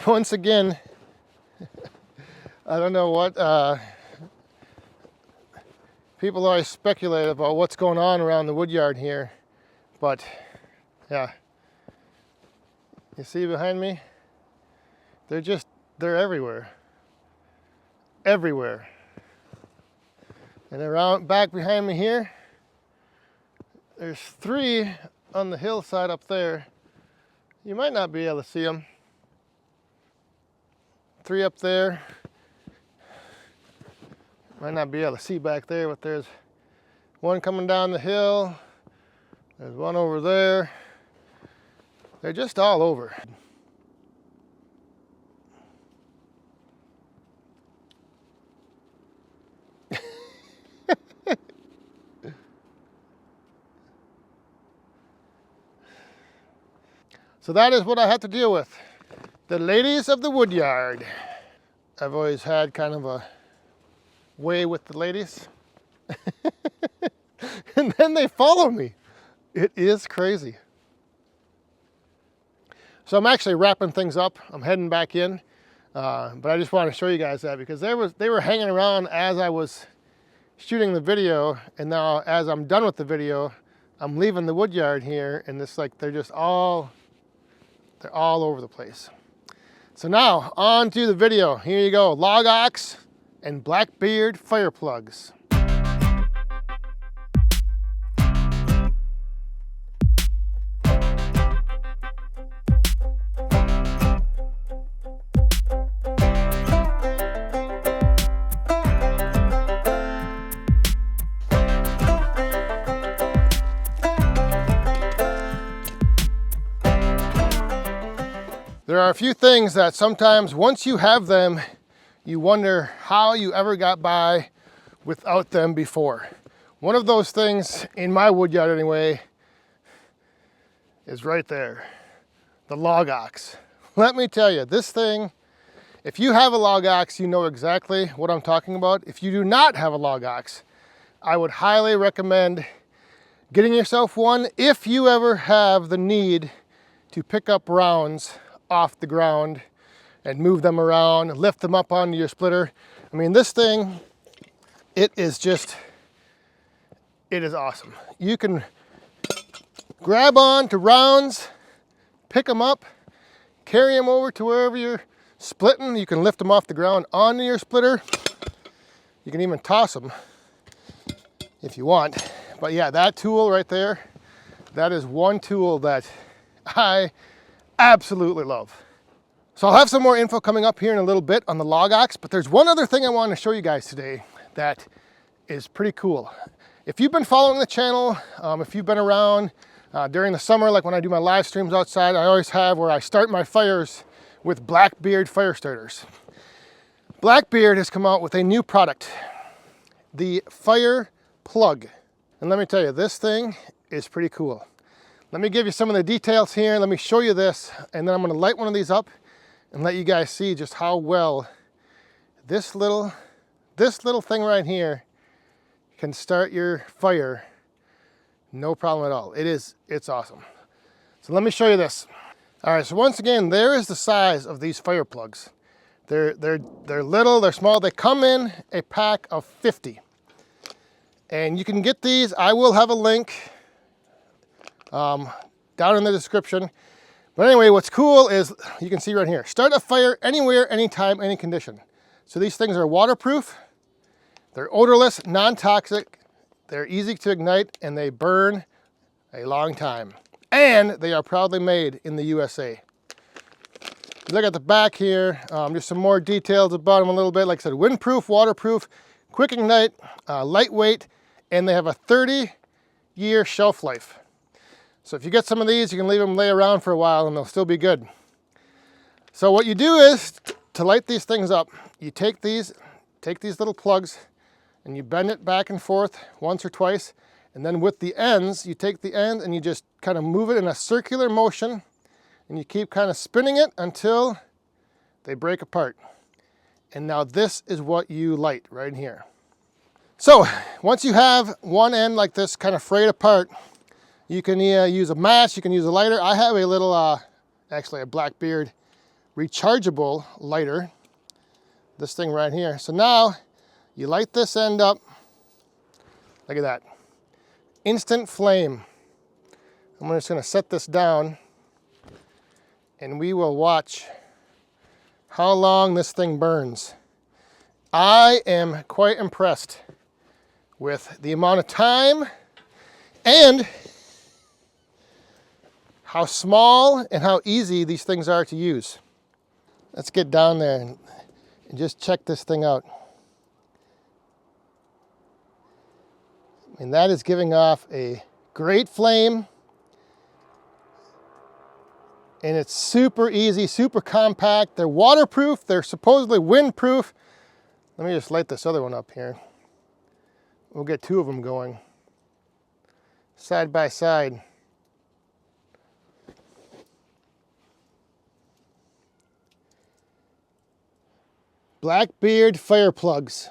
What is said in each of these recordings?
once again, I don't know what, people always speculate about what's going on around the woodyard here, but yeah, you see behind me? They're everywhere. Everywhere. And around back behind me here, there's 3 on the hillside up there. You might not be able to see them. 3 up there. Might not be able to see back there, but there's 1 coming down the hill. There's 1 over there. They're just all over. So that is what I have to deal with. The ladies of the woodyard. I've always had kind of a way with the ladies. And then they follow me. It is crazy. So I'm actually wrapping things up. I'm heading back in. But I just want to show you guys that because they were hanging around as I was shooting the video. And now as I'm done with the video, I'm leaving the woodyard here. And it's like they're all over the place. So now on to the video. Here you go. LogOX and Blackbeard fire plugs. There are a few things that sometimes once you have them, you wonder how you ever got by without them before. One of those things in my woodyard anyway is right there, the LogOX. Let me tell you, this thing, if you have a LogOX, you know exactly what I'm talking about. If you do not have a LogOX, I would highly recommend getting yourself one if you ever have the need to pick up rounds off the ground and move them around, lift them up onto your splitter. I mean, this thing, it is awesome. You can grab on to rounds, pick them up, carry them over to wherever you're splitting. You can lift them off the ground onto your splitter. You can even toss them if you want. But yeah, that tool right there, that is one tool that I absolutely love. So I'll have some more info coming up here in a little bit on the LogOX, but there's one other thing I want to show you guys today that is pretty cool. If you've been following the channel, if you've been around during the summer, like when I do my live streams outside, I always have where I start my fires with Blackbeard fire starters. Blackbeard has come out with a new product, the Fire Plug. And let me tell you, this thing is pretty cool. Let me give you some of the details here. Let me show you this, and then I'm going to light one of these up and let you guys see just how well this little thing right here can start your fire. No problem at all. It's awesome. So let me show you this. All right, so once again, there is the size of these fire plugs. They're little, they're small. They come in a pack of 50. And you can get these. I will have a link down in the description. But anyway, what's cool is you can see right here, start a fire anywhere, anytime, any condition. So these things are waterproof, they're odorless, non-toxic, they're easy to ignite, and they burn a long time. And they are proudly made in the USA. Look at the back here, just some more details about them a little bit. Like I said, windproof, waterproof, quick ignite, lightweight, and they have a 30-year shelf life. So if you get some of these, you can leave them lay around for a while and they'll still be good. So what you do is, to light these things up, you take these little plugs and you bend it back and forth once or twice. And then with the ends, you take the end and you just kind of move it in a circular motion and you keep kind of spinning it until they break apart. And now this is what you light right here. So once you have one end like this kind of frayed apart, you can use a match, you can use a lighter. I have a little, actually a Blackbeard rechargeable lighter, this thing right here. So now you light this end up, look at that, instant flame. I'm just gonna set this down and we will watch how long this thing burns. I am quite impressed with the amount of time and how small and how easy these things are to use. Let's get down there and just check this thing out. And that is giving off a great flame. And it's super easy, super compact. They're waterproof, they're supposedly windproof. Let me just light this other one up here. We'll get two of them going, side by side. Blackbeard fire plugs.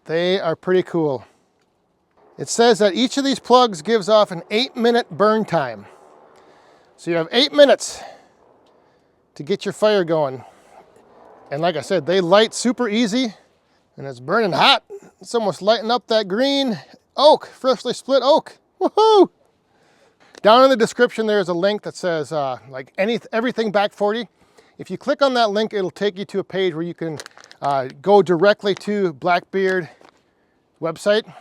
They are pretty cool. It says that each of these plugs gives off an 8-minute burn time. So you have 8 minutes to get your fire going. And like I said, they light super easy and it's burning hot. It's almost lighting up that green oak, freshly split oak. Woohoo! Down in the description, there's a link that says everything back 40. If you click on that link, it'll take you to a page where you can go directly to Blackbeard website.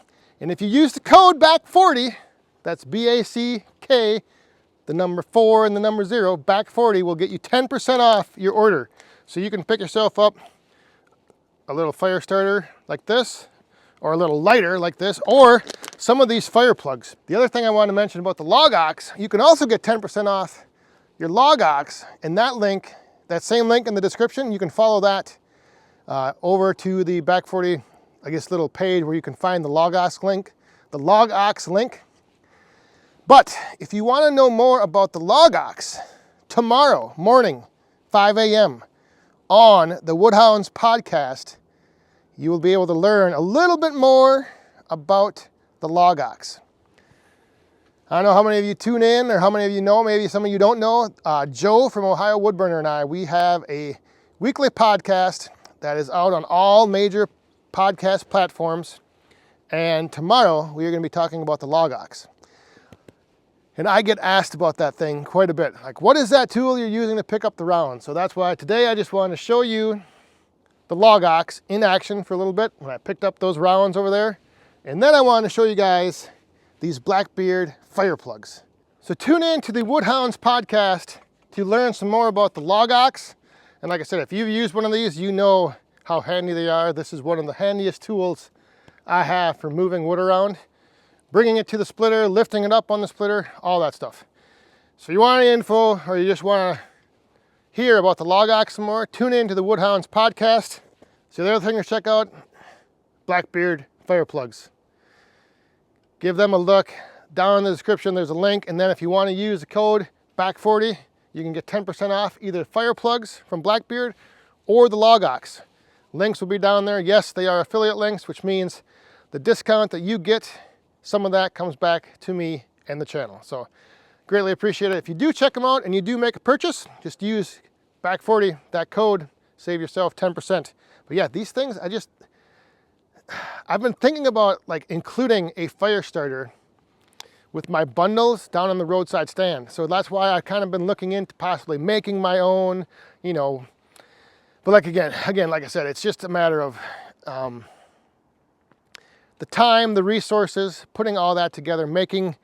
And if you use the code BACK40, that's B-A-C-K, the number 4 and the number 0, BACK40 will get you 10% off your order. So you can pick yourself up a little fire starter like this, or a little lighter like this, or some of these fire plugs. The other thing I want to mention about the LogOX, you can also get 10% off your LogOX, and that link, that same link in the description, you can follow that over to the BACK40, I guess, little page where you can find the LogOX link. But if you want to know more about the LogOX, tomorrow morning, 5 a.m. on the Woodhounds podcast, you will be able to learn a little bit more about the LogOX. I don't know how many of you tune in or how many of you know, maybe some of you don't know. Joe from Ohio Woodburner and I, we have a weekly podcast that is out on all major podcast platforms. And tomorrow we are going to be talking about the LogOX. And I get asked about that thing quite a bit. Like, what is that tool you're using to pick up the rounds? So that's why today I just wanted to show you the LogOX in action for a little bit when I picked up those rounds over there. And then I wanted to show you guys these Blackbeard fire plugs. So tune in to the Woodhounds podcast to learn some more about the LogOX. And like I said, if you've used one of these, you know how handy they are. This is one of the handiest tools I have for moving wood around, bringing it to the splitter, lifting it up on the splitter, all that stuff. So you want any info or you just want to hear about the LogOX some more, tune in to the Woodhounds podcast. So the other thing to check out, Blackbeard fire plugs. Give them a look. Down in the description, there's a link. And then if you want to use the code BACK40, you can get 10% off either fire plugs from Blackbeard or the LogOX. Links will be down there. Yes, they are affiliate links, which means the discount that you get, some of that comes back to me and the channel. So greatly appreciate it. If you do check them out and you do make a purchase, just use BACK40, that code, save yourself 10%. But yeah, these things, I've been thinking about like including a fire starter with my bundles down on the roadside stand. So that's why I've kind of been looking into possibly making my own, you know. But like again, like I said, it's just a matter of the time, the resources, putting all that together, making,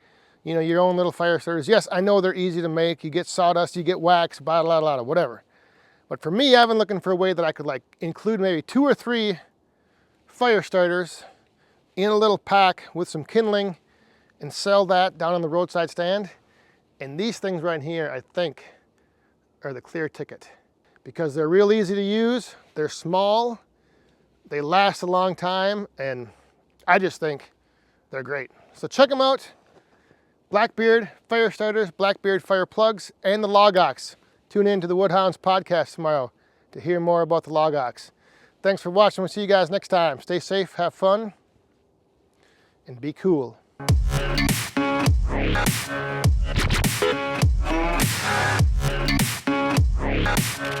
you know, your own little fire starters. Yes, I know they're easy to make. You get sawdust, you get wax, blah, blah, blah, whatever. But for me, I've been looking for a way that I could like include maybe 2 or 3 fire starters in a little pack with some kindling and sell that down on the roadside stand. And these things right here, I think, are the clear ticket because they're real easy to use. They're small, they last a long time, and I just think they're great. So check them out. Blackbeard fire starters, Blackbeard fire plugs, and the LogOX. Tune in to the Woodhounds podcast tomorrow to hear more about the LogOX. Thanks for watching. We'll see you guys next time. Stay safe, have fun, and be cool. Bye.